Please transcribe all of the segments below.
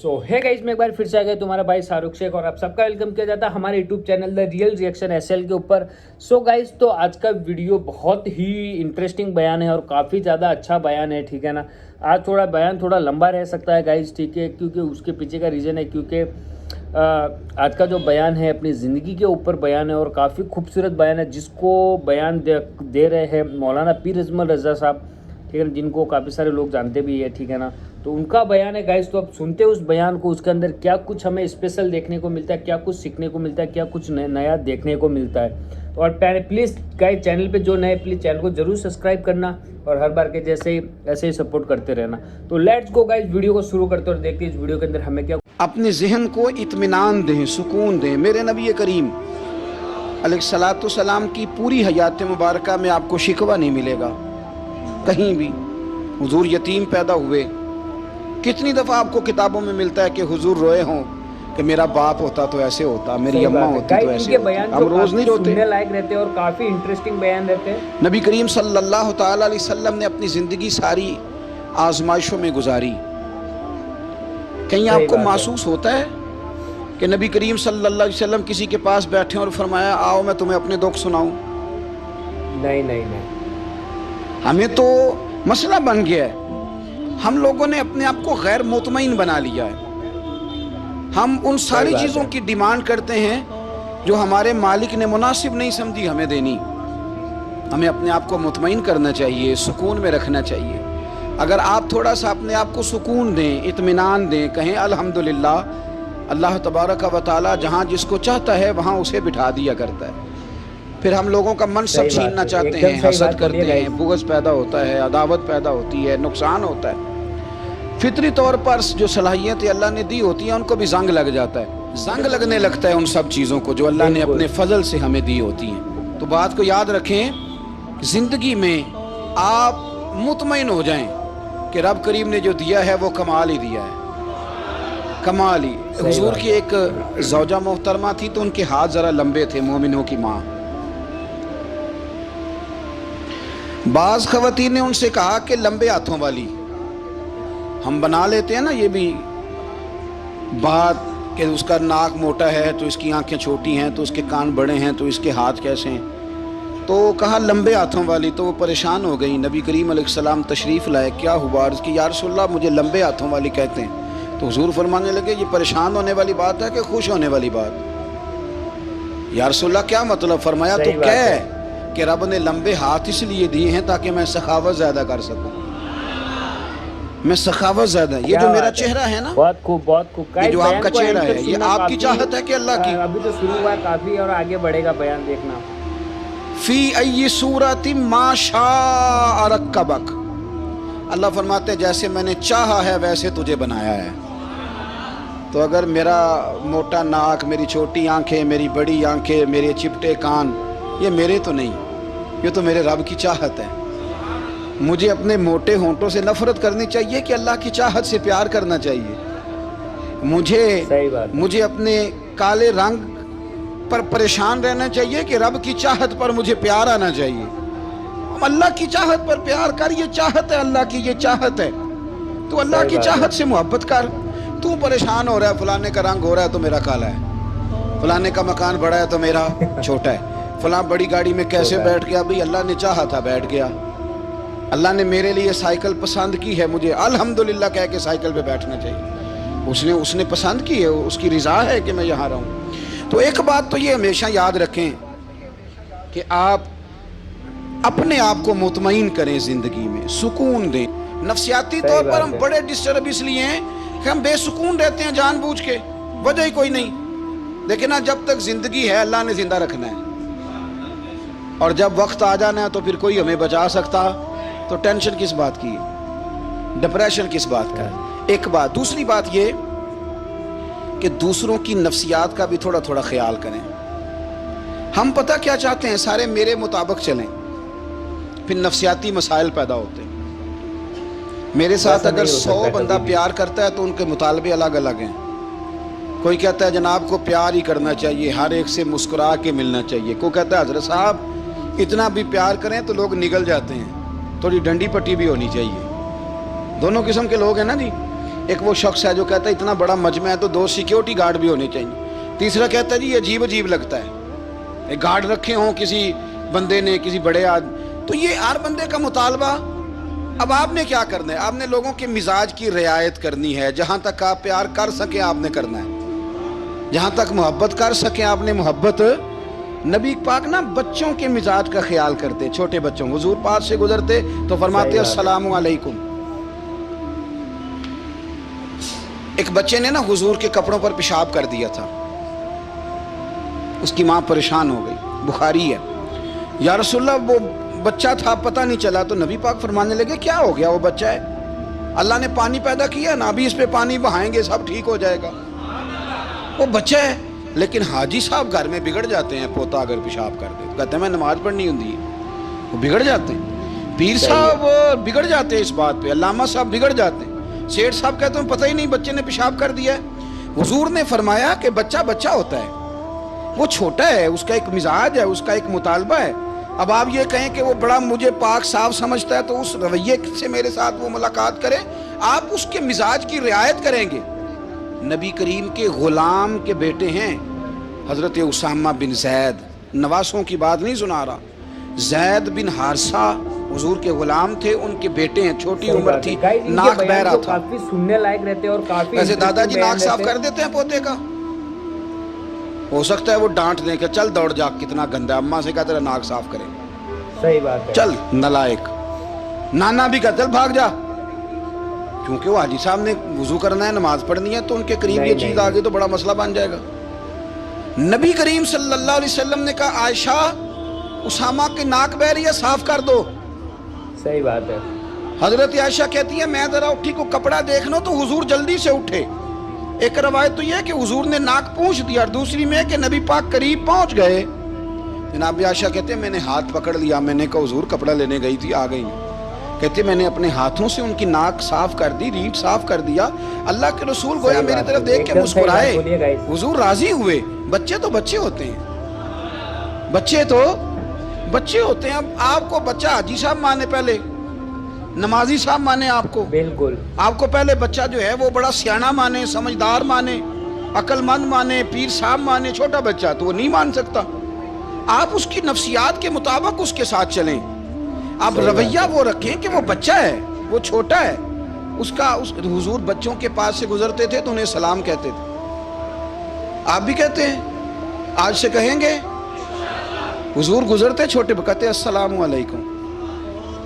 है गाइस, मैं एक बार फिर से आ गया तुम्हारा भाई शाहरुख शेख और आप सबका वेलकम किया जाता है हमारे YouTube channel the real reaction S L ऊपर। सो गाइस, तो आज का वीडियो बहुत ही इंटरेस्टिंग बयान है और काफ़ी ज़्यादा अच्छा बयान है, ठीक है ना। आज थोड़ा बयान थोड़ा लंबा रह सकता है गाइस, ठीक है, क्योंकि उसके पीछे का रीज़न है क्योंकि आज का जो बयान है अपनी ज़िंदगी के ऊपर बयान है और काफ़ी खूबसूरत बयान है, जिसको बयान दे रहे हैं मौलाना पीर अजमल रज़ा साहब, ठीक है ना, जिनको काफ़ी सारे लोग जानते भी है, ठीक है ना। तो उनका बयान है गाइस, तो अब सुनते हैं उस बयान को, उसके अंदर क्या कुछ हमें स्पेशल देखने को मिलता है, क्या कुछ सीखने को मिलता है, क्या कुछ नया देखने को मिलता है। तो और प्लीज़ गाइस, चैनल पे जो नए प्लीज़ चैनल को जरूर सब्सक्राइब करना और हर बार के जैसे ही ऐसे ही सपोर्ट करते रहना। तो लेट्स गो गाइस, वीडियो को शुरू करते और देखते इस वीडियो के अंदर हमें क्या। अपने जहन को इत्मीनान दें, सुकून दें। मेरे नबी करीम अलैहिस्सलातु सलाम की पूरी हयात मुबारका में आपको शिकवा नहीं मिलेगा कहीं भी। हुजूर यतीम पैदा हुए, कितनी दफ़ा आपको किताबों में मिलता है कि हुजूर रोए हों कि मेरा बाप होता तो ऐसे होता, मेरी अम्मा होती तो ऐसे होता। हम रोज़ नहीं रोते, सुनने लायक रहते हैं और काफ़ी इंटरेस्टिंग बयान रहते हैं। नबी करीम सल्लल्लाहु तआला अलैहि वसल्लम ने अपनी ज़िंदगी सारी आजमाइशों में गुजारी। कहीं आपको महसूस होता है कि नबी करीम सल्लल्लाहु अलैहि वसल्लम किसी के पास बैठे और फरमाया आओ मैं तुम्हें अपने दुख सुनाऊं? नहीं नहीं नहीं, हमें तो मसला बन गया है, हम लोगों ने अपने आप को गैर मुतमईन बना लिया है। हम उन सारी चीज़ों की डिमांड करते हैं जो हमारे मालिक ने मुनासिब नहीं समझी हमें देनी। हमें अपने आप को मुतमईन करना चाहिए, सुकून में रखना चाहिए। अगर आप थोड़ा सा अपने आप को सुकून दें, इत्मीनान दें, कहें अल्हम्दुलिल्लाह, अल्लाह तबारक व तआला जहाँ जिसको चाहता है वहाँ उसे बिठा दिया करता है। फिर हम लोगों का मनसब छीनना चाहते हैं, हसद करते हैं, बुग़्ज़ पैदा होता है, अदावत पैदा होती है, नुकसान होता है। फितरी तौर पर जो सलाहियतें अल्लाह ने दी होती हैं उनको भी जंग लग जाता है, जंग लगने लगता है उन सब चीज़ों को जो अल्लाह ने अपने फजल से हमें दी होती हैं। तो बात को याद रखें, ज़िंदगी में आप मुतमईन हो जाएं कि रब करीम ने जो दिया है वो कमाल ही दिया है, कमाल ही। हुजूर की एक ज़ौजा मोहतरमा थी तो उनके हाथ ज़रा लंबे थे, मोमिनों की माँ। बाज़ ख़वातीन ने उनसे कहा कि लंबे हाथों वाली, हम बना लेते हैं ना ये भी बात कि उसका नाक मोटा है तो इसकी आंखें छोटी हैं, तो उसके कान बड़े हैं तो इसके हाथ कैसे हैं। तो कहा लंबे हाथों वाली, तो वो परेशान हो गई। नबी करीम अलैहिस्सलाम तशरीफ़ लाए, क्या हुआ? अर्ज़ की या रसूलल्लाह मुझे लंबे हाथों वाली कहते हैं। तो हुजूर फरमाने लगे ये परेशान होने वाली बात है कि खुश होने वाली बात? या रसूलल्लाह क्या मतलब? फरमाया तो कह कि रब ने लंबे हाथ इसलिए दिए हैं ताकि मैं सखावत ज़्यादा कर सकूँ, मैं सखावत ज़्यादा। ये जो मेरा चेहरा है ना, बहुत खूब बहुत खूब। ये जो आपका चेहरा है ये आपकी चाहत है कि अल्लाह की? अभी तो शुरू हुआ काफ़ी और आगे बढ़ेगा बयान, देखना। फी अय्यि सूरति मा शाअ रक्कबक, अल्लाह फरमाते हैं जैसे मैंने चाहा है वैसे तुझे बनाया है। तो अगर मेरा मोटा नाक, मेरी छोटी आंखें, मेरी बड़ी आंखें, मेरे चिपटे कान, ये मेरे तो नहीं, ये तो मेरे रब की चाहत है। मुझे अपने मोटे होंठों से नफरत करनी चाहिए कि अल्लाह की चाहत से प्यार करना चाहिए? मुझे अपने काले रंग पर परेशान रहना चाहिए कि रब की चाहत पर मुझे प्यार आना चाहिए? अल्लाह की चाहत पर प्यार कर, ये चाहत है अल्लाह की, ये चाहत है। तो अल्लाह की चाहत से मोहब्बत कर। तू परेशान हो रहा है, फलाने का रंग हो रहा है तो मेरा काला है, फलाने का मकान बड़ा है तो मेरा छोटा है, फलां बड़ी गाड़ी में कैसे बैठ गया? भाई अल्लाह ने चाहा था बैठ गया। अल्लाह ने मेरे लिए साइकिल पसंद की है, मुझे अल्हम्दुलिल्लाह कह के साइकिल पे बैठना चाहिए। उसने पसंद की है, उसकी रिज़ा है कि मैं यहाँ रहूँ। तो एक बात तो ये हमेशा याद रखें कि आप अपने आप को मुतमईन करें, ज़िंदगी में सुकून दें। नफसियाती तौर पर हम बड़े डिस्टर्ब इसलिए हैं कि हम बेसुकून रहते हैं जानबूझ के, वजह ही कोई नहीं। लेकिन ना, जब तक ज़िंदगी है अल्लाह ने ज़िंदा रखना है, और जब वक्त आ जाना है तो फिर कोई हमें बचा सकता, तो टेंशन किस बात की, डिप्रेशन किस बात का? एक बात। दूसरी बात ये कि दूसरों की नफ्सियात का भी थोड़ा थोड़ा ख्याल करें। हम पता क्या चाहते हैं, सारे मेरे मुताबिक चलें, फिर नफ्सियाती मसाइल पैदा होते हैं। मेरे साथ अगर 100 बंदा प्यार करता है तो उनके मुतालबे अलग अलग हैं। कोई कहता है जनाब को प्यार ही करना चाहिए, हर एक से मुस्कुरा के मिलना चाहिए। कोई कहता है हज़रत साहब इतना भी प्यार करें तो लोग निगल जाते हैं, थोड़ी डंडी पट्टी भी होनी चाहिए। दोनों किस्म के लोग हैं ना जी। ایک وہ شخص ہے جو کہتا ہے اتنا بڑا مجمع ہے تو 2 سیکیورٹی گارڈ بھی ہونے چاہیے. تیسرا کہتا ہے جی یہ عجیب عجیب لگتا ہے, ایک گارڈ رکھے ہوں کسی بندے نے, کسی بڑے آدمی. تو یہ ہر بندے کا مطالبہ. اب آپ نے کیا کرنا ہے؟ آپ نے لوگوں کے مزاج کی رعایت کرنی ہے. جہاں تک آپ پیار کر سکیں آپ نے کرنا ہے, جہاں تک محبت کر سکیں آپ نے محبت. نبی پاک نا بچوں کے مزاج کا خیال کرتے, چھوٹے بچوں. حضور پاس سے گزرتے تو فرماتے السلام علیکم. ایک بچے نے نا حضور کے کپڑوں پر پیشاب کر دیا تھا, اس کی ماں پریشان ہو گئی. بخاری ہے. یا رسول اللہ وہ بچہ تھا پتہ نہیں چلا. تو نبی پاک فرمانے لگے کیا ہو گیا, وہ بچہ ہے, اللہ نے پانی پیدا کیا نا, ابھی اس پہ پانی بہائیں گے سب ٹھیک ہو جائے گا. وہ بچہ ہے. لیکن حاجی صاحب گھر میں بگڑ جاتے ہیں, پوتا اگر پیشاب کر دے کہتے ہیں میں نماز پڑھنی ہوں, وہ بگڑ جاتے ہیں. پیر صاحب بگڑ جاتے ہیں اس بات پہ, علامہ صاحب بگڑ جاتے ہیں, سیٹھ صاحب کہتے ہیں پتہ ہی نہیں بچے نے پیشاب کر دیا ہے. حضور نے فرمایا کہ بچہ بچہ ہوتا ہے, وہ چھوٹا ہے, اس کا ایک مزاج ہے, اس کا ایک مطالبہ ہے. اب آپ یہ کہیں کہ وہ بڑا مجھے پاک صاف سمجھتا ہے تو اس رویے سے میرے ساتھ وہ ملاقات کرے, آپ اس کے مزاج کی رعایت کریں گے. نبی کریم کے غلام کے بیٹے ہیں حضرت اسامہ بن زید, نواسوں کی بات نہیں سنا رہا. زید بن حارثہ حضور کے غلام تھے, ان کے بیٹے ہیں, چھوٹی عمر تھی, ناک بہ رہا تھا. کافی سننے لائق رہتے اور کافی ویسے دادا جی ناک صاف کر دیتے ہیں پوتے کا, ہو سکتا ہے وہ ڈانٹ دیں کہ چل دوڑ جا کتنا گندا, اماں سے کہا تیرا ناک صاف کریں. صحیح بات ہے. چل نالائق. نانا بھی کہا چل بھاگ جا, کیونکہ وہ حاجی صاحب نے وضو کرنا ہے, نماز پڑھنی ہے, تو ان کے قریب یہ چیز آ گئی تو بڑا مسئلہ بن جائے گا. نبی کریم صلی اللہ علیہ وسلم نے کہا عائشہ اسامہ کے ناک بہ رہی ہے, صاف کر دو. صحیح بات ہے. حضرت عائشہ کہتی ہے میں ذرا اٹھی کو کپڑا دیکھ لوں تو حضور جلدی سے اٹھے. ایک روایت تو یہ ہے کہ حضور نے ناک پونچھ دیا, اور دوسری میں کہ نبی پاک قریب پہنچ گئے. جناب عائشہ کہتے ہیں میں نے ہاتھ پکڑ لیا, میں نے کہا حضور کپڑا لینے گئی تھی آ گئی. کہتے میں نے اپنے ہاتھوں سے ان کی ناک صاف کر دی, ریٹ صاف کر دیا. اللہ کے رسول گویا میری طرف دیکھ کے مسکرائے, حضور راضی ہوئے. بچے تو بچے ہوتے ہیں, بچے تو بچے ہوتے ہیں. اب آپ کو بچہ حاجی صاحب مانے, پہلے نمازی صاحب مانے آپ کو, بالکل آپ کو پہلے بچہ جو ہے وہ بڑا سیانہ مانے, سمجھدار مانے, عقل مند مانے, پیر صاحب مانے. چھوٹا بچہ تو وہ نہیں مان سکتا. آپ اس کی نفسیات کے مطابق اس کے ساتھ چلیں. آپ رویہ وہ رکھیں کہ وہ بچہ ہے, وہ چھوٹا ہے. حضور بچوں کے پاس سے گزرتے تھے تو انہیں سلام کہتے تھے. آپ بھی کہتے ہیں, آج سے کہیں گے. حضور گزرتے چھوٹے کہتے السلام علیکم.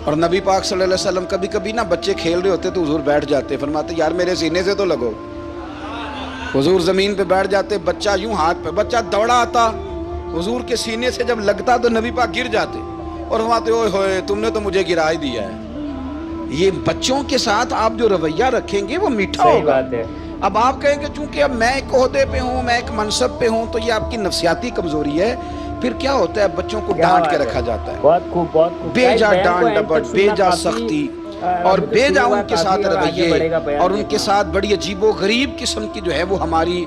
اور نبی پاک صلی اللہ علیہ وسلم کبھی کبھی نا بچے کھیل رہے ہوتے تو حضور بیٹھ جاتے, فرماتے یار میرے سینے سے تو لگو. حضور زمین پہ بیٹھ جاتے, بچہ یوں ہاتھ پہ, بچہ دوڑا آتا, حضور کے سینے سے جب لگتا تو نبی پاک گر جاتے اور فرماتے اوئے ہوئے تم نے تو مجھے گرا ہی دیا ہے. یہ بچوں کے ساتھ آپ جو رویہ رکھیں گے وہ میٹھا ہوگا. اب آپ کہیں کہ چونکہ اب میں ایک عہدے پہ ہوں, میں ایک منصب پہ ہوں, تو یہ آپ کی نفسیاتی کمزوری ہے. پھر کیا ہوتا ہے, بچوں کو ڈانٹ کے رکھا جاتا ہے, بہت خوب بہت خوب. بے جا ڈانٹ ڈپٹ, بے جا سختی, اور بے جا ان کے ساتھ رویے, اور ان کے ساتھ بڑی عجیب و غریب قسم کی جو ہے وہ ہماری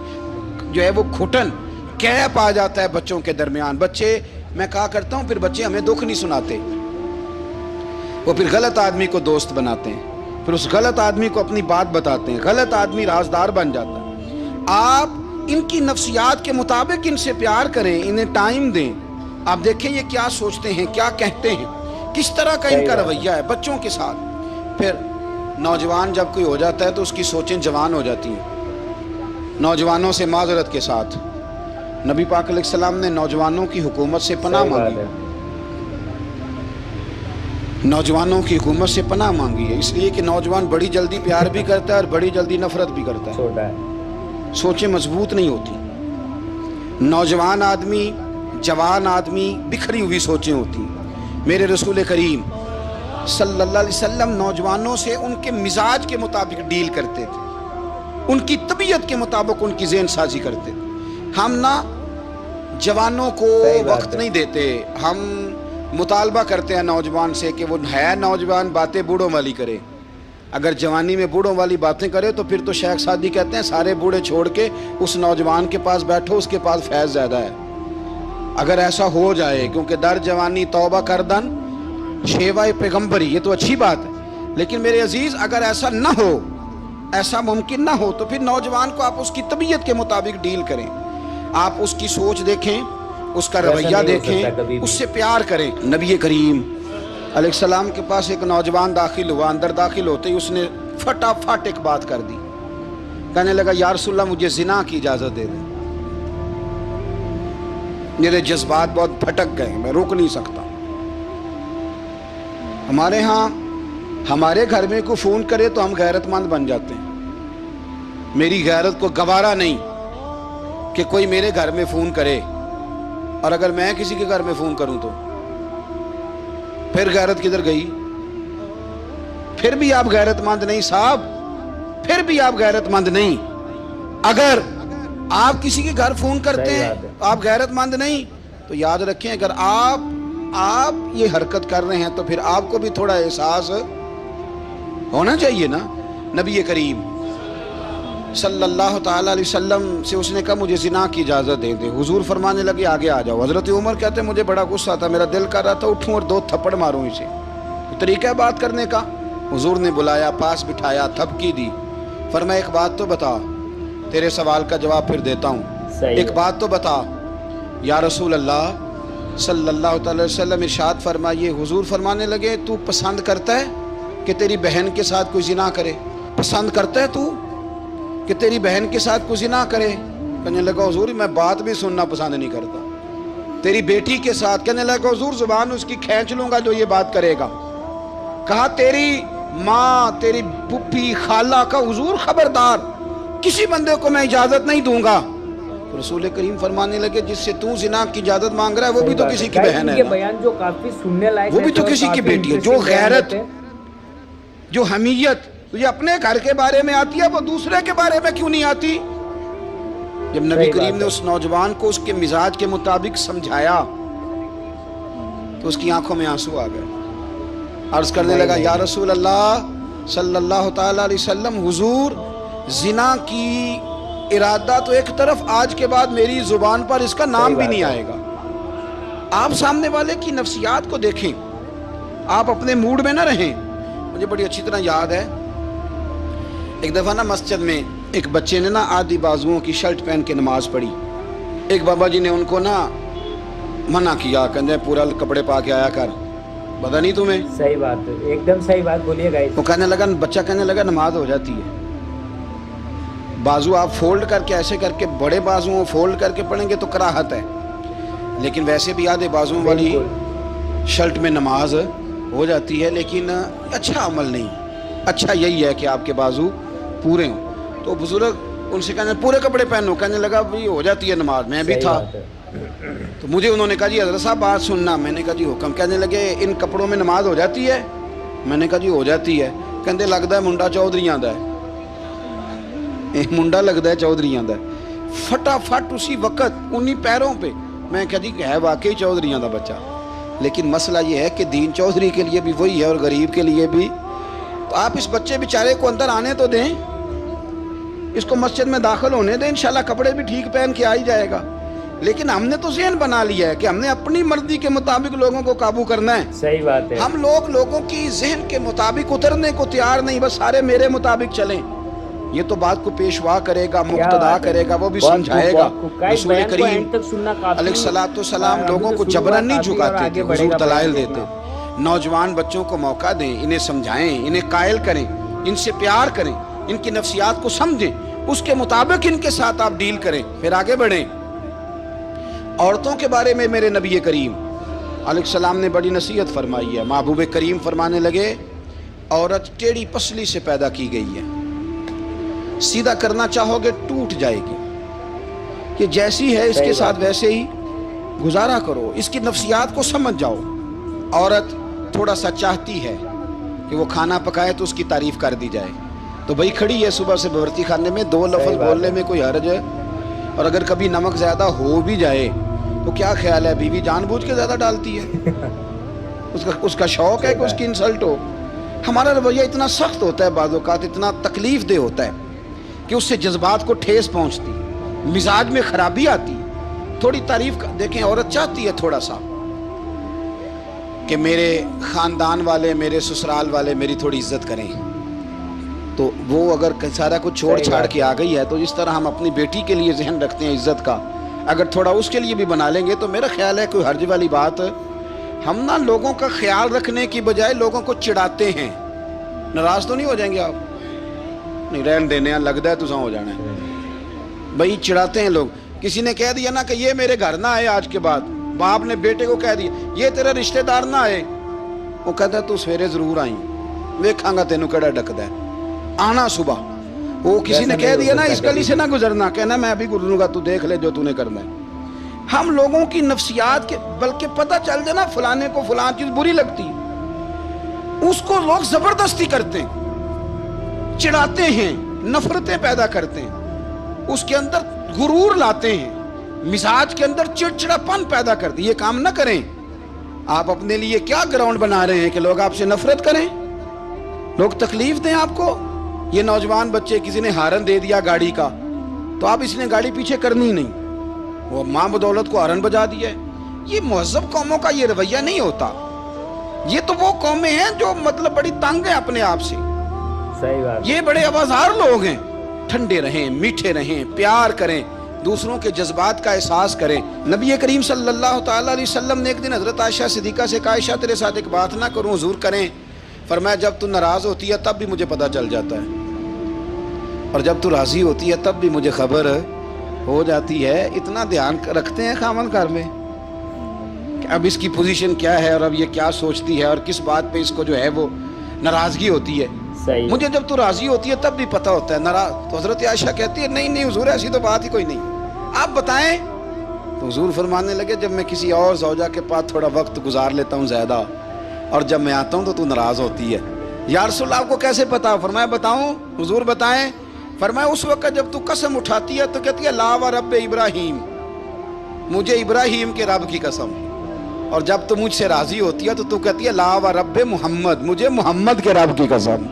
جو ہے وہ گھٹن گیپ آ جاتا ہے بچوں کے درمیان. بچے, میں کہا کرتا ہوں, پھر بچے ہمیں دکھ نہیں سناتے, وہ پھر غلط آدمی کو دوست بناتے ہیں, پھر اس غلط آدمی کو اپنی بات بتاتے ہیں, غلط آدمی رازدار بن جاتا ہے. آپ ان کی نفسیات کے مطابق ان سے پیار کریں, انہیں ٹائم دیں. آپ دیکھیں یہ کیا سوچتے ہیں, کیا کہتے ہیں, کس طرح کا ان کا رویہ ہے بچوں کے ساتھ. پھر نوجوان جب کوئی ہو جاتا ہے تو اس کی سوچیں جوان ہو جاتی ہیں. نوجوانوں سے معذرت کے ساتھ نبی پاک علیہ السلام نے نوجوانوں کی حکومت سے پناہ مانگی, نوجوانوں کی حکومت سے پناہ مانگی ہے, اس لیے کہ نوجوان بڑی جلدی پیار بھی کرتا ہے اور بڑی جلدی نفرت بھی کرتا ہے. سوچیں مضبوط نہیں ہوتی. نوجوان آدمی, جوان آدمی, بکھری ہوئی سوچیں ہوتی. میرے رسول کریم صلی اللہ علیہ وسلم نوجوانوں سے ان کے مزاج کے مطابق ڈیل کرتے تھے, ان کی طبیعت کے مطابق ان کی ذہن سازی کرتے تھے. ہم نہ جوانوں کو وقت نہیں دیتے, ہم مطالبہ کرتے ہیں نوجوان سے کہ وہ ہے نوجوان باتیں بوڑھوں والی کرے. اگر جوانی میں بوڑھوں والی باتیں کرے تو پھر تو شیخ سعدی کہتے ہیں سارے بوڑھے چھوڑ کے اس نوجوان کے پاس بیٹھو, اس کے پاس فیض زیادہ ہے. اگر ایسا ہو جائے, کیونکہ در جوانی توبہ کردن شیوہ پیغمبری, یہ تو اچھی بات ہے, لیکن میرے عزیز اگر ایسا نہ ہو ایسا ممکن نہ ہو تو پھر نوجوان کو آپ اس کی طبیعت کے مطابق ڈیل کریں. آپ اس کی سوچ دیکھیں, اس کا رویہ دیکھیں, اس سے پیار کریں. نبی کریم علیہ السلام کے پاس ایک نوجوان داخل ہوا. اندر داخل ہوتے ہی اس نے فٹافٹ ایک بات کر دی. کہنے لگا یا رسول اللہ مجھے زنا کی اجازت دے دیں. میرے جذبات بہت پھٹک گئے, میں روک نہیں سکتا. ہمارے ہاں ہمارے گھر میں کوئی فون کرے تو ہم غیرت مند بن جاتے ہیں. میری غیرت کو گوارا نہیں کہ کوئی میرے گھر میں فون کرے, اور اگر میں کسی کے گھر میں فون کروں تو پھر غیرت کدھر گئی؟ پھر بھی آپ غیرت مند نہیں صاحب, پھر بھی آپ غیرت مند نہیں. اگر آپ کسی کے گھر فون کرتے ہیں تو آپ غیرت مند نہیں. تو یاد رکھیں اگر آپ یہ حرکت کر رہے ہیں تو پھر آپ کو بھی تھوڑا احساس ہونا چاہیے نا. نبی کریم صلی اللہ تعالی علیہ وسلم سے اس نے کہا مجھے زنا کی اجازت دے دے. حضور فرمانے لگے آگے آ جاؤ. حضرت عمر کہتے ہیں مجھے بڑا غصہ تھا, میرا دل کر رہا تھا اٹھوں اور 2 تھپڑ ماروں اسے. طریقہ ہے بات کرنے کا. حضور نے بلایا, پاس بٹھایا, تھپکی دی. فرمایا ایک بات تو بتا, تیرے سوال کا جواب پھر دیتا ہوں. ایک بات تو بتا. یا رسول اللہ صلی اللہ تعالی وسلم ارشاد فرمائیے. حضور فرمانے لگے تو پسند کرتا ہے کہ تیری بہن کے ساتھ کوئی زنا کرے؟ پسند کرتا ہے تو کہ تیری بہن کے ساتھ کوئی زنا کرے؟ کہنے لگا حضور میں بات بھی سننا پسند نہیں کرتا. تیری بیٹی کے ساتھ؟ کہنے لگا حضور زبان اس کی کھینچ لوں گا جو یہ بات کرے گا. کہا تیری ماں, تیری پھپھی, خالہ کا؟ حضور خبردار کسی بندے کو میں اجازت نہیں دوں گا. رسول کریم فرمانے لگے جس سے تو زنا کی اجازت مانگ رہا ہے وہ بھی تو کسی کی بہن ہے, بیان جو کافی سننے لائق, وہ بھی تو کسی کی بیٹی ہے. جو غیرت, جو حمیت تجھے اپنے گھر کے بارے میں آتی ہے وہ دوسرے کے بارے میں کیوں نہیں آتی؟ جب نبی کریم نے اس نوجوان کو اس کے مزاج کے مطابق سمجھایا تو اس کی آنکھوں میں آنسو آ گئے. عرض کرنے لگا یا رسول اللہ صلی اللہ تعالی علیہ وسلم حضور زنا کی ارادہ تو ایک طرف, آج کے بعد میری زبان پر اس کا نام بھی نہیں آئے گا. آپ سامنے والے کی نفسیات کو دیکھیں, آپ اپنے موڈ میں نہ رہیں. مجھے بڑی اچھی طرح یاد ہے ایک دفعہ نا مسجد میں ایک بچے نے نا آدھی بازوؤں کی شرٹ پہن کے نماز پڑھی. ایک بابا جی نے ان کو نا منع کیا, کہنے پورا کپڑے پا کے آیا کر, پتہ نہیں تمہیں. صحیح بات ہے, ایک دم صحیح بات بولیے گا. وہ کہنے لگا, بچہ کہنے لگا نماز ہو جاتی ہے. بازو آپ فولڈ کر کے ایسے کر کے, بڑے بازو فولڈ کر کے پڑھیں گے تو کراہت ہے, لیکن ویسے بھی آدھے بازو والی شرٹ میں نماز ہو جاتی ہے. لیکن اچھا عمل نہیں, اچھا یہی ہے کہ آپ کے بازو پورے ہوں. تو بزرگ ان سے کہنے پورے کپڑے پہنو. کہنے لگا بھی ہو جاتی ہے نماز, میں بھی تھا. تو مجھے انہوں نے کہا جی حضرت صاحب بات سننا. میں نے کہا جی حکم. کہنے لگے ان کپڑوں میں نماز ہو جاتی ہے؟ میں نے کہا جی ہو جاتی ہے. کہندے لگتا ہے منڈا چودھریاں دا ہے, منڈا لگتا ہے چودھریاں دا ہے. فٹافٹ اسی وقت انہی پیروں پہ میں کہا جی ہے واقعی چودھریاں دا بچہ. لیکن مسئلہ یہ ہے کہ دین چودھری کے لیے بھی وہی ہے اور غریب کے لیے بھی. تو آپ اس بچے بیچارے کو اندر آنے تو دیں, اس کو مسجد میں داخل ہونے دیں, انشاءاللہ کپڑے بھی ٹھیک پہن کے آ ہی جائے گا. لیکن ہم نے تو ذہن بنا لیا ہے کہ ہم نے اپنی مرضی کے مطابق لوگوں کو قابو کرنا ہے. صحیح بات ہے. ہم لوگوں کی ذہن کے مطابق اترنے کو تیار نہیں, بس سارے میرے مطابق چلیں. یہ تو بات کو پیشوا کرے گا, مقتدا کرے گا, وہ بھی سمجھائے گا. رسول کریم علیہ الصلوۃ والسلام لوگوں کو جبرن نہیں جھکاتے تھے, حضور دلائل دیتے. نوجوان بچوں کو موقع دیں, انہیں سمجھائیں, انہیں قائل کریں, ان سے پیار کریں, ان کی نفسیات کو سمجھیں, اس کے مطابق ان کے ساتھ آپ ڈیل کریں, پھر آگے بڑھیں. عورتوں کے بارے میں میرے نبی کریم علیہ السلام نے بڑی نصیحت فرمائی ہے. محبوب کریم فرمانے لگے عورت ٹیڑھی پسلی سے پیدا کی گئی ہے, سیدھا کرنا چاہو گے ٹوٹ جائے گی. کہ جیسی ہے اس کے ساتھ ویسے ہی گزارا کرو, اس کی نفسیات کو سمجھ جاؤ. عورت تھوڑا سا چاہتی ہے کہ وہ کھانا پکائے تو اس کی تعریف کر دی جائے, تو بھائی کھڑی ہے صبح سے باورچی خانے میں, 2 لفظ بولنے میں کوئی حرج ہے؟ اور اگر کبھی نمک زیادہ ہو بھی جائے تو کیا خیال ہے, بیوی جان بوجھ کے زیادہ ڈالتی ہے, اس کا شوق ہے کہ اس کی انسلٹ ہو. ہمارا رویہ اتنا سخت ہوتا ہے, بعض اوقات اتنا تکلیف دہ ہوتا ہے کہ اس سے جذبات کو ٹھیس پہنچتی, مزاج میں خرابی آتی. تھوڑی تعریف دیکھیں, عورت چاہتی ہے تھوڑا سا کہ میرے خاندان والے, میرے سسرال والے میری تھوڑی عزت کریں, تو وہ اگر سارا کچھ چھوڑ چھاڑ کے آ گئی ہے تو جس طرح ہم اپنی بیٹی کے لیے ذہن رکھتے ہیں عزت کا، اگر تھوڑا اس کے لیے بھی بنا لیں گے تو میرا خیال ہے کوئی حرج والی بات۔ ہم نا لوگوں کا خیال رکھنے کی بجائے لوگوں کو چڑھاتے ہیں۔ ناراض تو نہیں ہو جائیں گے آپ؟ نہیں، رہن دینے ہیں، لگتا ہے تو ہو جانا ہے بھائی، چڑھاتے ہیں لوگ۔ کسی نے کہہ دیا نا کہ یہ میرے گھر نہ آئے آج کے بعد، باپ نے بیٹے کو کہہ دیا یہ تیرے رشتہ دار نہ آئے، وہ کہتا ہے تو سویرے ضرور آئی، ویکھاں گا تینوں کیڑا ڈکدا ہے، آنا صبح۔ وہ کسی نے کہہ دیا نا اس گلی سے نہ گزرنا، کہنا میں ابھی گزروں گا، تو دیکھ لے جو تو نے کرنا ہے۔ ہم لوگوں کی نفسیات کے بلکہ پتہ چل جائے نا فلانے کو فلان چیز بری لگتی ہے، اس کو لوگ زبردستی کرتے ہیں، چڑھاتے ہیں، نفرتیں پیدا کرتے ہیں، اس کے اندر غرور لاتے ہیں، مزاج کے اندر چڑچڑاپن پیدا کرتے ہیں۔ یہ کام نہ کریں۔ آپ اپنے لیے کیا گراؤنڈ بنا رہے ہیں کہ لوگ آپ سے نفرت کریں، لوگ تکلیف دیں آپ کو؟ یہ نوجوان بچے کسی نے ہارن دے دیا گاڑی کا تو آپ اس نے گاڑی پیچھے کرنی نہیں، وہ ماں بدولت کو ہارن بجا دیا ہے۔ یہ مہذب قوموں کا یہ رویہ نہیں ہوتا۔ یہ تو وہ قومیں ہیں جو مطلب بڑی تنگ ہیں اپنے آپ سے، صحیح بات، یہ بڑے آوازار لوگ ہیں۔ ٹھنڈے رہیں، میٹھے رہیں، پیار کریں، دوسروں کے جذبات کا احساس کریں۔ نبی کریم صلی اللہ تعالیٰ علیہ وسلم نے ایک دن حضرت عائشہ صدیقہ سے کہا عائشہ تیرے ساتھ ایک بات نہ کروں، حضور کریں؟ فرمایا جب تو ناراض ہوتی ہے تب بھی مجھے پتہ چل جاتا ہے، اور جب تو راضی ہوتی ہے تب بھی مجھے خبر ہو جاتی ہے۔ اتنا دھیان رکھتے ہیں خامن گھر میں کہ اب اس کی پوزیشن کیا ہے اور اب یہ کیا سوچتی ہے اور کس بات پہ اس کو جو ہے وہ ناراضگی ہوتی ہے۔ مجھے جب تو راضی ہوتی ہے تب بھی پتہ ہوتا ہے ناراض۔ تو حضرت عائشہ کہتی ہے نہیں حضور ایسی تو بات ہی کوئی نہیں، آپ بتائیں۔ تو حضور فرمانے لگے جب میں کسی اور زوجہ کے پاس تھوڑا وقت گزار لیتا ہوں زیادہ، اور جب میں آتا ہوں تو ناراض ہوتی ہے۔ یا رسول اللہ آپ کو کیسے پتا؟ فرمایا بتاؤں؟ حضور بتائیں۔ فرمایا اس وقت جب تو قسم اٹھاتی ہے تو کہتی ہے لا و رب ابراہیم، مجھے ابراہیم کے رب کی قسم، اور جب تو مجھ سے راضی ہوتی ہے تو کہتی ہے لا و رب محمد، مجھے محمد کے رب کی قسم۔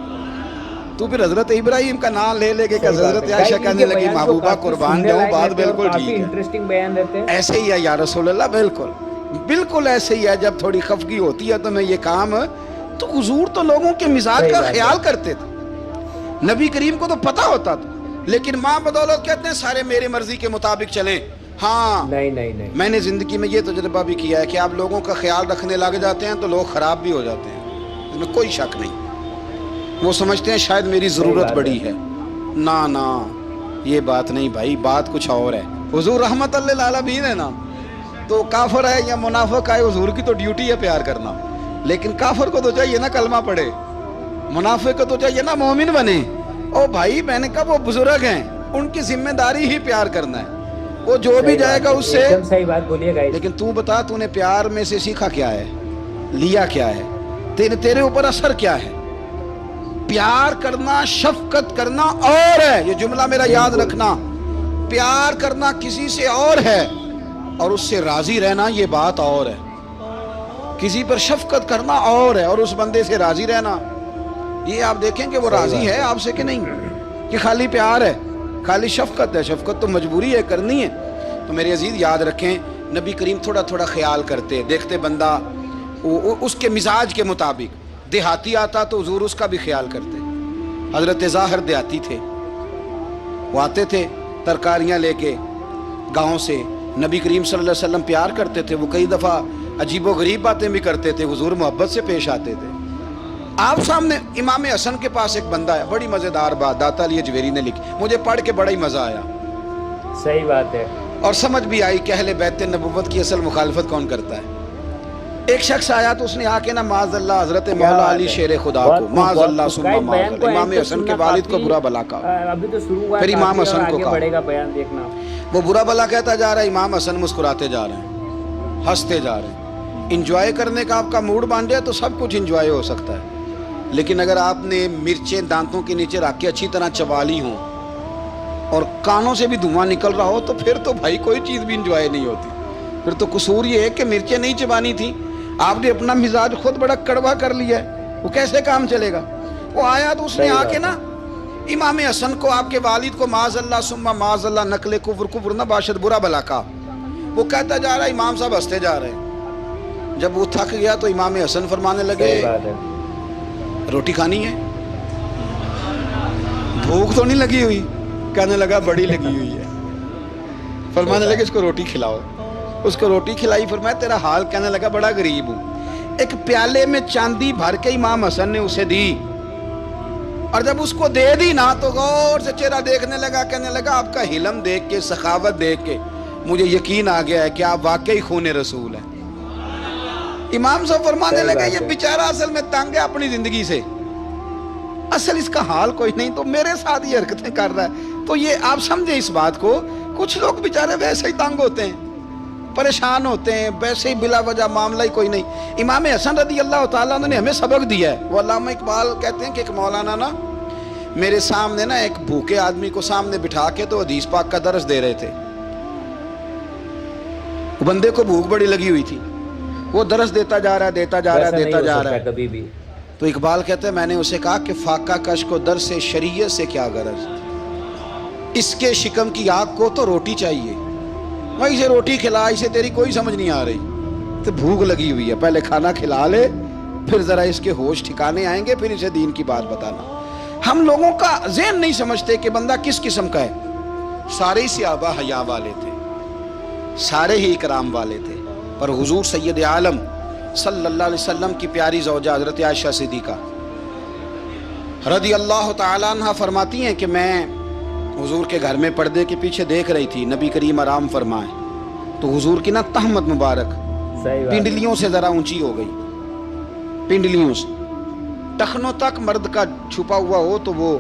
تو پھر حضرت ابراہیم کا نام لے کے حضرت عائشہ کہنے لگی محبوبہ قربان جاؤں، بات بالکل ٹھیک ہے، انٹرسٹنگ بیان دیتے ہیں، ایسے ہی ہے یا رسول اللہ، بالکل ایسے ہی ہے۔ جب تھوڑی خفگی ہوتی ہے تو میں یہ کام، تو حضور تو لوگوں کے مزاج کا خیال کرتے تھے، نبی کریم کو تو پتہ ہوتا تھا، لیکن ماں بدولت کہتے ہیں سارے میرے مرضی کے مطابق چلیں۔ ہاں نہیں، میں نے زندگی میں یہ تجربہ بھی کیا ہے کہ آپ لوگوں کا خیال رکھنے لگ جاتے ہیں تو لوگ خراب بھی ہو جاتے ہیں، اس میں کوئی شک نہیں۔ وہ سمجھتے ہیں شاید میری ضرورت بڑی ہے، نہ یہ بات نہیں بھائی، بات کچھ اور ہے۔ حضور رحمت اللہ العالمین ہے نا، تو کافر ہے یا منافق ہے، حضور کی تو ڈیوٹی ہے پیار کرنا، لیکن کافر کو تو چاہیے نا کلمہ پڑھے، منافق کو تو چاہیے نا مومن بنے۔ او بھائی میں نے کہا وہ بزرگ ہیں، ان کی ذمہ داری ہی پیار کرنا ہے، وہ جو بھی جائے گا اس سے۔ صحیح بات بولیے گا، لیکن تو بتا تو نے پیار میں سے سیکھا کیا ہے، لیا کیا ہے، تیرے اوپر اثر کیا ہے؟ پیار کرنا، شفقت کرنا اور ہے، یہ جملہ میرا یاد رکھنا، پیار کرنا کسی سے اور ہے اور اس سے راضی رہنا یہ بات اور ہے۔ کسی پر شفقت کرنا اور ہے اور اس بندے سے راضی رہنا، یہ آپ دیکھیں کہ وہ راضی ہے آپ سے کہ نہیں، کہ خالی پیار ہے، خالی شفقت ہے۔ شفقت تو مجبوری ہے، کرنی ہے۔ تو میرے عزیز یاد رکھیں نبی کریم تھوڑا خیال کرتے، دیکھتے بندہ اس کے مزاج کے مطابق، دیہاتی آتا تو حضور اس کا بھی خیال کرتے۔ حضرت ظاہر دیہاتی تھے، وہ آتے تھے ترکاریاں لے کے گاؤں سے، نبی کریم صلی اللہ علیہ وسلم پیار کرتے تھے، وہ کئی دفعہ عجیب و غریب باتیں بھی کرتے تھے، حضور محبت سے پیش آتے تھے۔ آپ سامنے امام حسن کے پاس ایک بندہ ہے، بڑی مزیدار بات داتا علی اجویری نے لکھی، مجھے پڑھ کے بڑا ہی مزہ آیا، صحیح بات ہے، اور سمجھ بھی آئی کہ اہل بیت نبوت کی اصل مخالفت کون کرتا ہے۔ ایک شخص آیا تو اس نے آ کے نا معاذ اللہ حضرت مولا علی شیر خدا کو، معاذ اللہ ثم معاذ اللہ، امام حسن کے والد کو برا بلا کہا، پھر امام حسن کو کہا، وہ برا بلا کہتا جا رہا ہے، امام حسن مسکراتے جا رہے ہیں، ہنستے جا رہے ہیں۔ انجوائے کرنے کا آپ کا موڈ بن جائے تو سب کچھ انجوائے ہو سکتا ہے، لیکن اگر آپ نے مرچیں دانتوں کے نیچے رکھ کے اچھی طرح چبا لی ہوں اور کانوں سے بھی دھواں نکل رہا ہو تو پھر تو بھائی کوئی چیز بھی انجوائے نہیں ہوتی۔ پھر تو قصور یہ ہے کہ مرچیں نہیں چبانی تھی، آپ نے اپنا مزاج خود بڑا کڑوا کر لیا ہے، وہ کیسے کام چلے گا؟ وہ آیا تو اس نے آ کے نا امام حسن کو، آپ کے والد کو معاذ اللہ ثم معاذ اللہ نقل کفر نہ باشد برا بلا کہا۔ وہ کہتا جا رہا ہے، امام صاحب ہنستے جا رہے ہیں۔ جب وہ تھک گیا تو امام حسن فرمانے لگے روٹی کھانی ہے؟ भूख तो नहीं लगी हुई? कहने लगा बड़ी लगी हुई है। फरमाने लगे इसको रोटी खिलाओ। उसको रोटी खिलाई, फरमाया तेरा हाल? कहने लगा बड़ा गरीब हूँ। एक प्याले में चांदी भर के इमाम हसन ने उसे दी, और जब उसको दे दी ना तो गौर से चेहरा देखने लगा, कहने लगा आपका हिलम देख के, सखावत देख के मुझे यकीन आ गया है कि आप वाकई खूने रसूल हैं। इमाम साहब फरमाने लगे ये बेचारा असल में तंग है अपनी जिंदगी से, असल इसका हाल कोई नहीं, तो मेरे साथ ये हरकतें कर रहा है। तो ये आप समझे इस बात को, कुछ लोग बेचारे वैसे ही तंग होते हैं, परेशान होते हैं, वैसे ही बिला वजह मामला ही कोई नहीं। इमाम हसन रदी अल्लाह ताला ने हमें सबक दिया है। वो अल्लामा इकबाल कहते हैं कि एक मौलाना ना मेरे सामने ना एक भूखे आदमी को सामने बिठा के तो हदीस पाक का दर्स दे रहे थे। बंदे को भूख बड़ी लगी हुई थी, वो दर्स देता जा रहा है, देता जा रहा है, देता जा रहा है कभी भी। तो इकबाल कहते हैं मैंने उसे कहा कि फाका कश को दर से शरीयत से क्या गरज, इसके शिकम की आग को तो रोटी चाहिए, वहीं से रोटी खिला, इसे तेरी कोई समझ नहीं आ रही, तो भूख लगी हुई है, पहले खाना खिला ले, फिर जरा इसके होश ठिकाने आएंगे, फिर इसे दीन की बात बताना। हम लोगों का ज़हन नहीं समझते कि बंदा किस किस्म का है। सारे ही सहाबा हया वाले थे, सारे ही इकराम वाले थे, पर हुजूर सैयद आलम सल्लल्लाहु अलैहि वसल्लम की प्यारी ज़ौजा हज़रत आयशा सिद्दीक़ा रदी अल्लाह ताला अन्हा फरमाती हैं कि मैं हुजूर के घर में पर्दे के पीछे देख रही थी, नबी करीम आराम फरमाए, तो हुजूर की ना तहमत मुबारक पिंडलियों से ज़रा ऊंची हो गई, पिंडलियों से टखनों तक मर्द का छुपा हुआ हो तो वो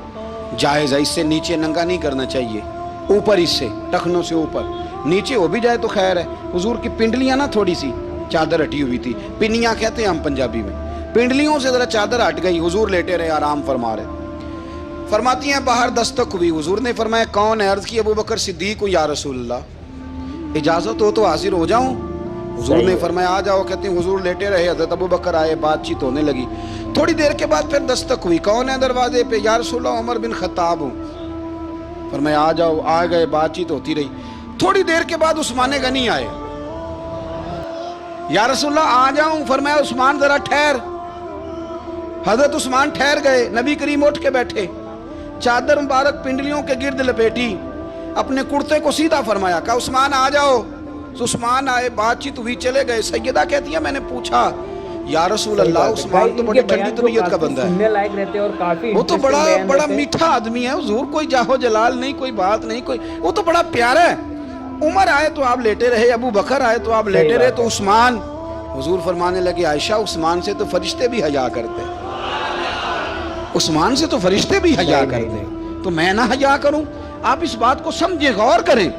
जायज़ है, इससे नीचे नंगा नहीं करना चाहिए, ऊपर इससे टखनों से ऊपर, नीचे हो भी जाए तो खैर है। हुजूर की पिंडलियाँ ना थोड़ी सी चादर हटी हुई थी, पिनियाँ कहते हैं हम पंजाबी में, पिंडलियों से ज़रा चादर हट गई, हुजूर लेटे रहे, आराम फरमा रहे। फरमाती हैं बाहर दस्तक हुई, हुजूर ने फरमाया कौन है? अर्ज़ की अबू बकर सिद्दीक़ या रसूलल्लाह, इजाज़त हो तो हाजिर हो जाऊं? हुजूर ने फरमाया आ जाओ। कहते हैं हुजूर लेटे रहे, हज़रत अबू बकर आए, बातचीत होने लगी। थोड़ी देर के बाद फिर दस्तक हुई, कौन है दरवाजे पे? या रसूलल्लाह उमर बिन खत्ताब हूँ। फरमाया आ जाओ, आ गए, बातचीत होती रही। थोड़ी देर के बाद उस्मान गनी आए, या रसूलल्लाह आ जाऊं? फरमाया उस्मान जरा ठहर। हजरत उस्मान ठहर गए, नबी करीम उठ के बैठे, चादर मुबारक पिंडलियों के गिर्द लपेटी, अपने कुर्ते को सीधा फरमाया, कहा उस्मान आ जाओ। तो उस्मान आए, बातचीत हुई, चले गए। सैयदा कहती है मैंने पूछा या रसूल अल्लाह, उस्मान तो बड़ी ठंडी तबीयत का बंदा है, और काफी वो तो बड़ा मीठा आदमी है, हुजूर कोई जाहो जलाल नहीं, कोई बात नहीं, कोई, वो तो बड़ा प्यारा है। उमर आए तो आप लेटे रहे, अबू बकर आए तो आप लेटे रहे, तो उस्मान, हुजूर फरमाने लगे आयशा उस्मान से तो फरिश्ते भी हया करते, उस्मान से तो फरिश्ते भी हया करते, तो मैं ना हया करूं? आप इस बात को समझे, गौर करें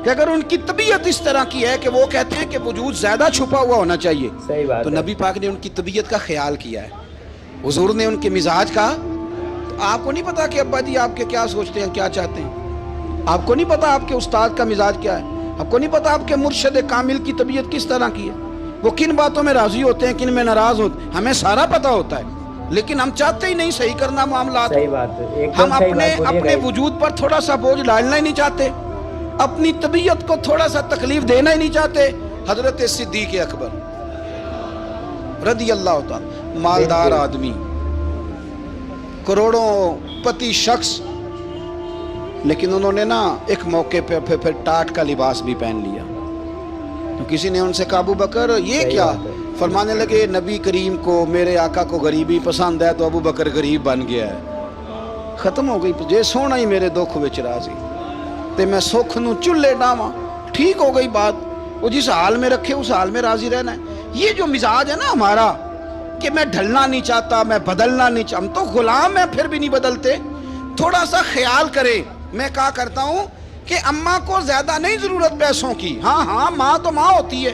कि अगर उनकी तबीयत इस तरह की है कि वो कहते हैं कि वजूद ज्यादा छुपा हुआ होना चाहिए, सही बात तो नबी पाक ने उनकी तबीयत का ख्याल किया है, हुजूर ने उनके मिजाज का। तो आपको नहीं पता कि अब्बा जी आपके क्या सोचते हैं, क्या चाहते हैं? आपको नहीं पता आपके उस्ताद का मिजाज क्या है? आपको नहीं पता आपके मुर्शिद कामिल की तबीयत किस तरह की है? वो किन बातों में राजी होते हैं, किन में नाराज होते हैं, हमें सारा पता होता है, लेकिन हम चाहते ही नहीं सही करना मामला। सही बात है, हम अपने वजूद पर थोड़ा सा बोझ डालना ही नहीं चाहते, अपनी तबीयत को थोड़ा सा तकलीफ देना ही नहीं चाहते। हजरत सिद्दीक़ अकबर रदी अल्लाह ताला, मालदार आदमी, करोड़ों पति शख्स, लेकिन उन्होंने ना एक मौके पे फिर टाट का लिबास भी पहन लिया। तो किसी ने उनसे कहा अबू बकर ये क्या? फरमाने लगे नबी करीम को, मेरे आका को गरीबी पसंद है, तो अबू बकर गरीब बन गया है, खत्म हो गई। जे सोना ही मेरे दुख विच राजी, ते मैं सुख नूं चुल्ले डावां, ठीक हो गई बात। वो जिस हाल में रखे उस हाल में राजी रहना है। ये जो मिजाज है ना हमारा कि मैं ढलना नहीं चाहता, मैं बदलना नहीं चाहता, हम तो गुलाम हैं फिर भी नहीं बदलते। थोड़ा सा ख्याल करें। मैं क्या करता हूँ कि अम्मा को ज्यादा नहीं जरूरत पैसों की, हाँ माँ तो माँ होती है,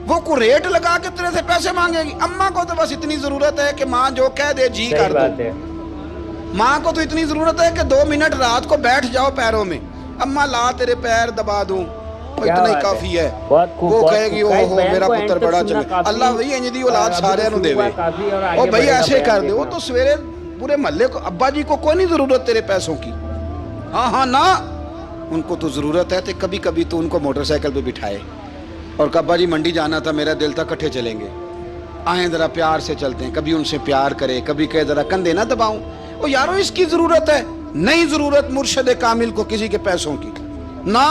वो को रेट लगा के तेरे से पैसे मांगेगी। अम्मा को तो बस इतनी जरूरत है कि माँ जो कह दे जी कर दो। माँ को तो इतनी जरूरत है कि 2 मिनट रात को बैठ जाओ पैरों में, अम्मा ला तेरे पैर दबा दूं, इतना ही काफी है। वो कहेगी ओहो मेरा पुत्र बड़ा चंगा, अल्लाह वही इंज दी औलाद सारे नु देवे, ओ भाई ऐसे कर दे। वो तो सवेरे पूरे मोहल्ले को, अब्बा जी को कोई नहीं जरूरत तेरे पैसों की, हाँ ना, उनको तो जरूरत है। तो कभी कभी तो उनको मोटरसाइकिल पे बिठाए और अब्बा जी मंडी जाना था, मेरा दिल था इकट्ठे चलेंगे, आए जरा प्यार से चलते हैं। कभी उनसे प्यार करे, कभी कहे जरा कंधे ना दबाऊं, ओ यारो इसकी जरूरत है। नहीं जरूरत मुर्शद कामिल को किसी के पैसों की ना।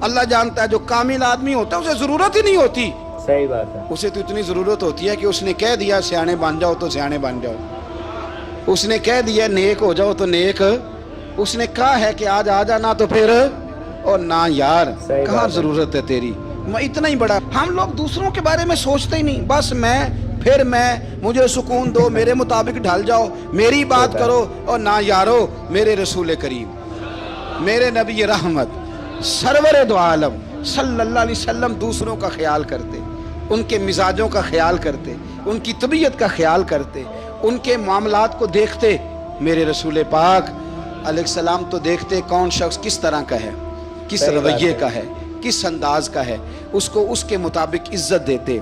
अल्लाह जानता है जो कामिल आदमी होता है उसे जरूरत ही नहीं होती। सही बात है। उसे तो इतनी जरूरत होती है कि उसने कह दिया सियाने बन जाओ तो सियाने बन जाओ, उसने कह दिया नेक हो जाओ तो नेक, उसने कहा है कि आज आ जाना तो फिर और ना यार कहाँ जरूरत है तेरी। मैं इतना ही बड़ा, हम लोग दूसरों के बारे में सोचते ही नहीं, बस मैं मुझे सुकून दो, मेरे मुताबिक ढल जाओ, मेरी बात करो। और ना यारो मेरे रसूल करीम, मेरे नबी रहमत सरवर दो आलम सल्लल्लाहु अलैहि वसल्लम दूसरों का ख्याल करते, उनके मिजाजों का ख्याल करते, उनकी तबीयत का ख्याल करते, उनके मामलात को देखते। मेरे रसूल पाक अलैहिस्सलाम तो देखते कौन शख्स किस तरह का है, किस रवैये का है, किस अंदाज का है, उसको उसके मुताबिक इज्जत देते,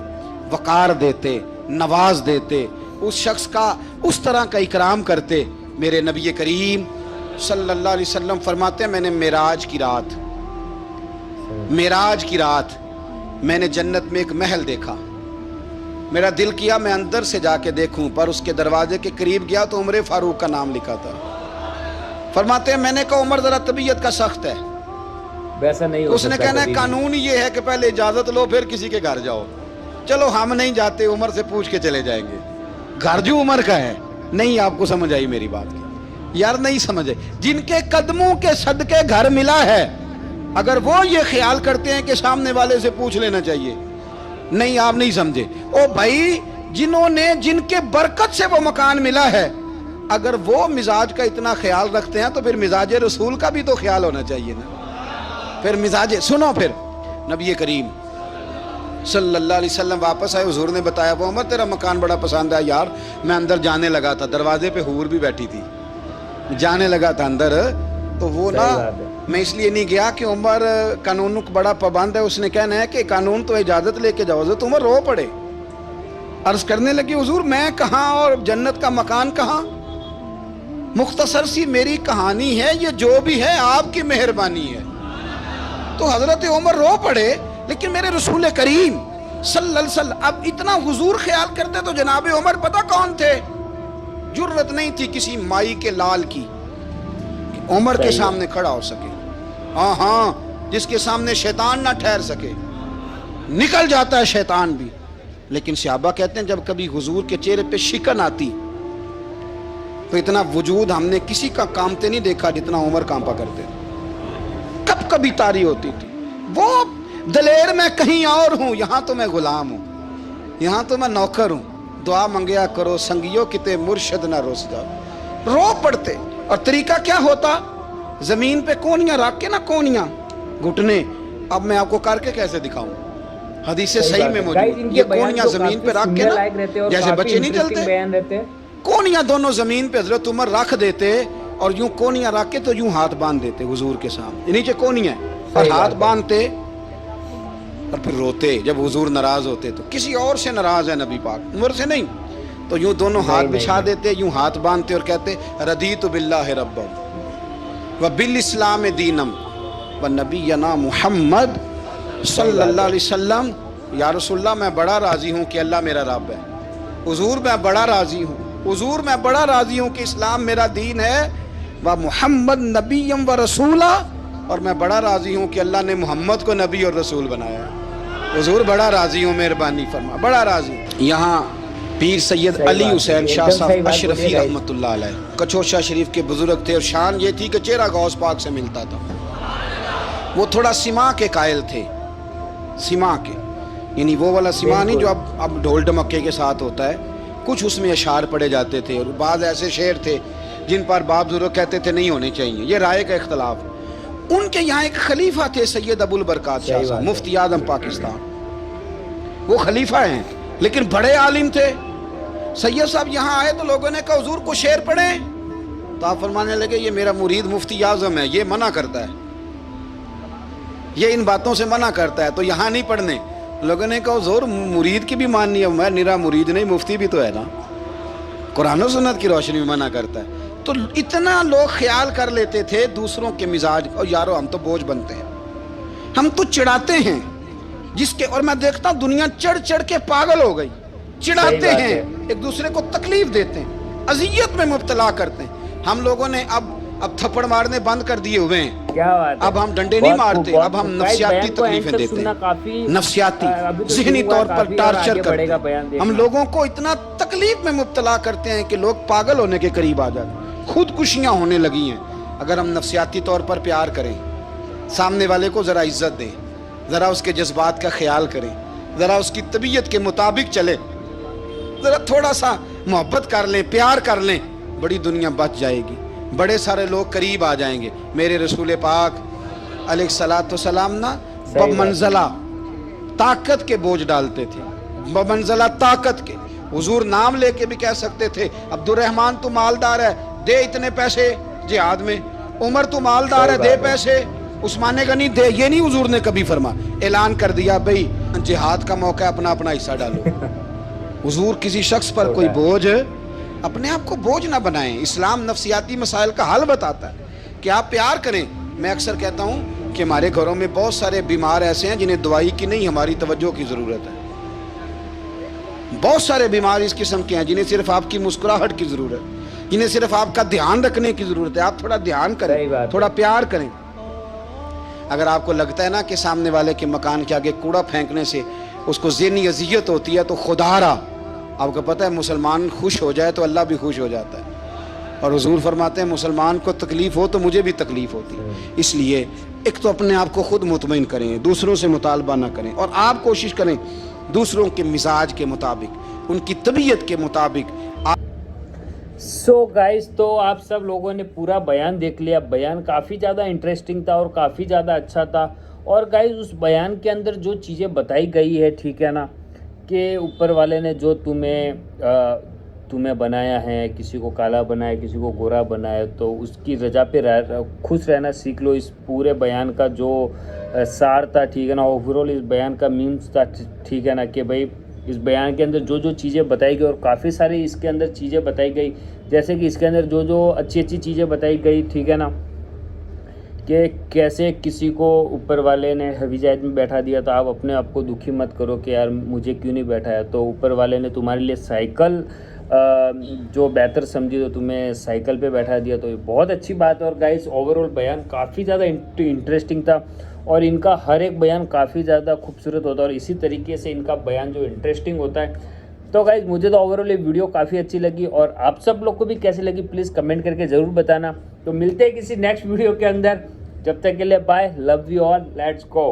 वकार देते, नवाज देते, उस शख्स का उस तरह का इकराम करते। मेरे नबी करीम सल्लल्लाहु अलैहि वसल्लम फरमाते हैं, मैंने मेराज की रात मैंने जन्नत में एक महल देखा, मेरा दिल किया मैं अंदर से जाके देखूं, पर उसके दरवाजे के करीब गया तो उमर फारूक का नाम लिखा था। फरमाते हैं मैंने कहा उमर जरा तबीयत का सख्त है, वैसा नहीं हो उसने कहना है कानून ये है कि पहले इजाजत लो फिर किसी के घर जाओ। चलो हम नहीं जाते, उमर से पूछ के चले जाएंगे, घर जो उमर का है। नहीं आपको समझ आई मेरी बात की यार, नहीं समझे। जिनके कदमों के सदके घर मिला है, अगर वो ये ख्याल करते हैं कि सामने वाले से पूछ लेना चाहिए, नहीं आप नहीं समझे। ओ भाई जिन्होंने जिनके बरकत से वो मकान मिला है, अगर वो मिजाज का इतना ख्याल रखते हैं तो फिर मिजाज रसूल का भी तो ख्याल होना चाहिए ना। फिर मिजाज सुनो, फिर नबी करीम सल्लल्लाहु अलैहि वसल्लम वापस आए, हुजूर ने बताया वो उमर तेरा मकान बड़ा पसंद है यार। मैं अंदर जाने लगा था, दरवाजे पे हूर भी बैठी थी, जाने लगा था अंदर, तो वो ना मैं इसलिए नहीं गया कि उमर कानून को बड़ा पाबंद है, उसने कहना है कि कानून तो इजाजत लेके जाओ। तो उमर रो पड़े, अर्ज करने लगे हुजूर मैं कहाँ और जन्नत का मकान कहाँ। मुख्तसर सी मेरी कहानी है, ये जो भी है आपकी मेहरबानी है। तो हजरत उमर रो पड़े, लेकिन मेरे रसूल करीम सल्लल्लाहु अलैहि वसल्लम अब इतना हुजूर ख्याल करते तो जनाब उमर पता कौन थे। जुर्रत नहीं थी किसी माई के लाल की कि उमर के सामने खड़ा हो सके। हाँ, जिसके सामने शैतान ना ठहर सके, निकल जाता है शैतान भी। लेकिन सहाबा कहते हैं जब कभी हुजूर के चेहरे पे शिकन आती तो इतना वजूद हमने किसी का कांपते नहीं देखा जितना उमर कांपा करते। कब कभी तारी होती थी वो दलेर मैं कहीं और हूं, यहां तो मैं गुलाम हूं, यहां तो मैं नौकर हूं। दुआ मंगया करो संगियो किते मुर्शद ना रोस जाओ। रो पड़ते। और तरीका क्या होता, जमीन पे कोनियां रख के ना, कोनियां घुटने, अब मैं आपको करके कैसे दिखाऊं, हदीस सही में मौजूद। ये कोनियां जमीन पे रख के ना, जैसे बच्चे नहीं चलते, कोनियां दोनों जमीन पे हजरत उमर रख देते और यूं कोनियां रख के तो यूं हाथ बांध देते हुजूर के सामने, नीचे कोनियां और हाथ बांधते और फिर रोते। जब हुजूर नाराज होते तो किसी और से नाराज है नबी पाक, उमर से नहीं, तो यूं दोनों हाथ बिछा देते, यूं हाथ बांधते और कहते रदीतु बिल्लाहि रब्बन व बिल इस्लाम दीनम व नबीना मुहम्मद सल्लल्लाहु अलैहि वसल्लम। या रसूलल्लाह मैं बड़ा राजी हूँ कि अल्लाह मेरा रब है। हुजूर मैं बड़ा राजी हूँ, हुजूर मैं बड़ा राजी हूँ कि इस्लाम मेरा दीन है, व मुहम्मद नबीयम व रसूला, और मैं बड़ा राजी हूँ कि अल्लाह ने मोहम्मद को नबी और रसूल बनाया। हुजूर बड़ा राजी हूँ, मेहरबानी फरमा, बड़ा राजी। यहाँ पीर सैयद अली हुसैन शाह साहब अशरफी रहमतुल्लाह अलैह कचौशा शरीफ के बुजुर्ग थे, और शान ये थी कि चेहरा गौस पाक से मिलता था। वो थोड़ा सिमा के कायल थे, सिमा के, यानी वो वाला सिमा नहीं जो अब ढोल ढमक्के के साथ होता है, कुछ उसमें अशार पड़े जाते थे। और बाद ऐसे शेर थे जिन पर बाप बुजुर्ग कहते थे नहीं होने चाहिए, ये राय का इख्तलाफ। उनके यहाँ एक खलीफा थे सैयद अबुल बरकात शाह साहब, मुफ्ती आजम पाकिस्तान, वो खलीफा हैं लेकिन बड़े आलिम थे। सैयद साहब यहाँ आए तो लोगों ने कहा हुजूर को शेर पढ़े, तो आप फरमाने लगे ये मेरा मुरीद मुफ्ती आजम है, ये मना करता है, ये इन बातों से मना करता है, तो यहाँ नहीं पढ़ने। लोगों ने कहा हुजूर मुरीद की भी माननी है, मैं निरा मुरीद नहीं, मुफ्ती भी तो है ना, कुरान और सुन्नत की रोशनी में मना करता है। तो इतना लोग ख्याल कर लेते थे दूसरों के मिजाज, और यारो हम तो बोझ बनते हैं, हम तो चिढ़ाते हैं जिसके, और मैं देखता हूँ दुनिया चढ़ चढ़ के पागल हो गई, चिढ़ाते हैं, एक दूसरे को तकलीफ देते हैं, अजियत में मुब्तला करते हैं। हम लोगों ने अब अब थप्पड़ मारने बंद कर दिए हुए हैं, क्या बात है। अब हम डंडे नहीं बहुत खूब, मारते, बहुत अब हम खूब। नफ्सियाती बयान को तकलीफें end तक देते सुनना हैं, काफी नफ्सियाती अभी तो ज़हनी शुरू हुआ, तौर पर काफी और टार्चर आगे करते बढ़ेगा हैं। बयान हम देखना। लोगों को इतना तकलीफ में मुब्तला करते हैं कि लोग पागल होने के करीब आ जाते हैं, खुदकुशियां होने लगी हैं। अगर हम नफ्सियाती तौर पर प्यार करें, सामने वाले को ज़रा इज्जत दें, ज़रा उसके जज्बात का ख्याल करें, ज़रा उसकी तबीयत के मुताबिक चले, ज़रा थोड़ा सा मोहब्बत कर लें, प्यार कर लें, बड़ी दुनिया बच जाएगी, बड़े सारे लोग करीब आ जाएंगे। मेरे रसूल पाक अलैहिस्सलातु वस्सलाम ना बमंज़ला ताकत के बोझ डालते थे, बमंज़ला ताकत के। हुजूर नाम लेके भी कह सकते थे, अब्दुर्रहमान तू मालदार है, दे इतने पैसे जिहाद में, उमर तू मालदार है, दे पैसे, उस्मान गनी दे। ये नहीं हुजूर ने कभी फरमा, ऐलान कर दिया भाई जिहाद का मौका है, अपना अपना हिस्सा डालो। हुजूर किसी शख्स पर कोई बोझ, अपने आप को बोझ ना बनाएं। इस्लाम नफ्सियाती मसाइल का हल बताता है कि आप प्यार करें। मैं अक्सर कहता हूं कि हमारे घरों में बहुत सारे बीमार ऐसे हैं जिन्हें दवाई की नहीं, हमारी तवज्जो की ज़रूरत है। बहुत सारे बीमार इस किस्म के हैं जिन्हें सिर्फ आपकी मुस्कुराहट की ज़रूरत है, जिन्हें सिर्फ आपका ध्यान रखने की ज़रूरत है। आप थोड़ा ध्यान करें, थोड़ा प्यार करें। अगर आपको लगता है ना कि सामने वाले के मकान के आगे कूड़ा फेंकने से उसको ज़हनी अज़ियत होती है, तो खुदारा आपको पता है मुसलमान खुश हो जाए तो अल्लाह भी खुश हो जाता है। और हुजूर फरमाते हैं मुसलमान को तकलीफ़ हो तो मुझे भी तकलीफ़ होती है। इसलिए एक तो अपने आप को खुद मुतमईन करें, दूसरों से मुतालबा ना करें, और आप कोशिश करें दूसरों के मिजाज के मुताबिक, उनकी तबीयत के मुताबिक। सो गाइस, तो आप सब लोगों ने पूरा बयान देख लिया। बयान काफ़ी ज़्यादा इंटरेस्टिंग था और काफ़ी ज़्यादा अच्छा था। और गाइस उस बयान के अंदर जो चीज़ें बताई गई है, ठीक है ना, कि ऊपर वाले ने जो तुम्हें बनाया है, किसी को काला बनाया, किसी को गोरा बनाया, तो उसकी रजा पे खुश रहना सीख लो। इस पूरे बयान का जो सार था, ठीक है ना, ओवरऑल इस बयान का मीम्स था, ठीक है ना, कि भाई इस बयान के अंदर जो जो चीज़ें बताई गई, और काफ़ी सारी इसके अंदर चीज़ें बताई गई, जैसे कि इसके अंदर जो जो अच्छी अच्छी चीज़ें बताई गई, ठीक है ना, कि कैसे किसी को ऊपर वाले ने हवीजायत में बैठा दिया, तो आप अपने आप को दुखी मत करो कि यार मुझे क्यों नहीं बैठाया। तो ऊपर वाले ने तुम्हारे लिए साइकिल जो बेहतर समझी तो तुम्हें साइकिल पे बैठा दिया, तो ये बहुत अच्छी बात है। और गाइस ओवरऑल बयान काफ़ी ज़्यादा इंटरेस्टिंग था, और इनका हर एक बयान काफ़ी ज़्यादा खूबसूरत होता है, और इसी तरीके से इनका बयान जो इंटरेस्टिंग होता है। तो गाइस मुझे तो ओवरऑल ये वीडियो काफ़ी अच्छी लगी, और आप सब लोग को भी कैसी लगी प्लीज़ कमेंट करके ज़रूर बताना। तो मिलते हैं किसी नेक्स्ट वीडियो के अंदर, जब तक के लिए bye, love you all, let's go.